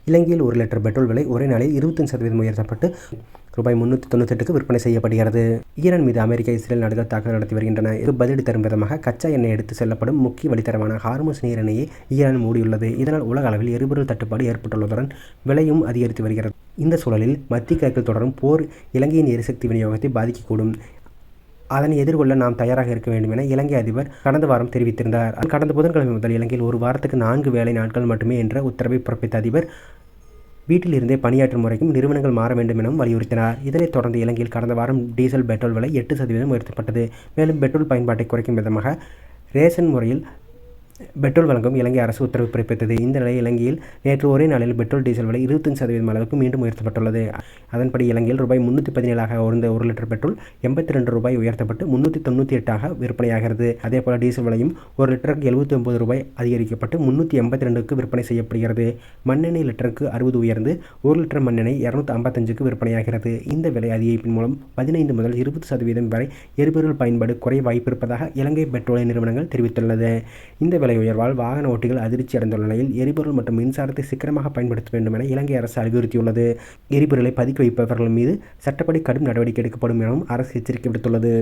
இலங்கையில் 1 litre petrol விலை ஒரே நாளில் 25% உயர்த்தப்பட்டு ரூபாய் 398க்கு விற்பனை செய்யப்படுகிறது. ஈரான் மீது அமெரிக்கா, இஸ்ரேல் நாடுகள் தாக்குதல் நடத்தி வருகின்றன. இதற்கு பதிலடி தரும் விதமாக கச்சா எண்ணெய் எடுத்து செல்லப்படும் முக்கிய வழித்தடமான ஹார்முஸ் நீரிணையை ஈரான் மூடியுள்ளது. இதனால் உலக அளவில் எரிபொருள் தட்டுப்பாடு ஏற்பட்டுள்ளதுடன் விலையும் அதிகரித்து வருகிறது. இந்த சூழலில் மத்திய கிழக்கில் தொடரும் போர் இலங்கையின் எரிசக்தி விநியோகத்தை பாதிக்கக்கூடும். அதனை எதிர்கொள்ள நாம் தயாராக இருக்க வேண்டும் என இலங்கை அதிபர் கடந்த வாரம் தெரிவித்திருந்தார். கடந்த புதன்கிழமை முதல் இலங்கையில் ஒரு வாரத்துக்கு 4 வேலை நாட்கள் மட்டுமே என்ற உத்தரவை பிறப்பித்த அதிபர் வீட்டில் இருந்தே பணியாற்றும் முறைக்கும் நிறுவனங்கள் மாற வேண்டும் எனவும் வலியுறுத்தினார். இதனைத் தொடர்ந்து இலங்கையில் கடந்த வாரம் டீசல், பெட்ரோல் விலை 8% உயர்த்தப்பட்டது. மேலும் பெட்ரோல் பயன்பாட்டை குறைக்கும் விதமாக ரேஷன் முறையில் பெட்ரோல் வழங்கும் இலங்கை அரசு உத்தரவு பிறப்பித்தது. இந்த நிலையில் இலங்கையில் நேற்று ஒரே நாளில் பெட்ரோல், டீசல் விலை 25% அளவுக்கு மீண்டும் உயர்த்தப்பட்டுள்ளது. அதன்படி இலங்கையில் ரூபாய் 317 இருந்த 1 லிட்டர் பெட்ரோல் ரூபாய் 82 உயர்த்தப்பட்டு 398 விற்பனையாகிறது. அதேபோல டீசல் விலையும் 1 லிட்டருக்கு 79 அதிகரிக்கப்பட்டு 382க்கு விற்பனை செய்யப்படுகிறது. மண்ணெண்ணெய் லிட்டருக்கு 60 உயர்ந்து 1 லிட்டர் மண்ணெண்ணெய் 255க்கு விற்பனையாகிறது. இந்த விலை அதிகரிப்பின் மூலம் 15 முதல் 20% வரை எரிபொருள் பயன்பாடு குறைய வாய்ப்பிருப்பதாக இலங்கை பெட்ரோலிய நிறுவனங்கள் தெரிவித்துள்ளது. இந்த விலை உயர்வால் வாகன ஓட்டிகள் அதிர்ச்சி அடைந்துள்ள நிலையில் எரிபொருள் மற்றும் மின்சாரத்தை சிக்கனமாக பயன்படுத்த வேண்டும் என இலங்கை அரசு அறிவுறுத்தியுள்ளது. எரிபொருளை பதுக்கி வைப்பவர்கள் மீது சட்டப்படி கடும் நடவடிக்கை எடுக்கப்படும் எனவும் அரசு எச்சரிக்கை விடுத்துள்ளது.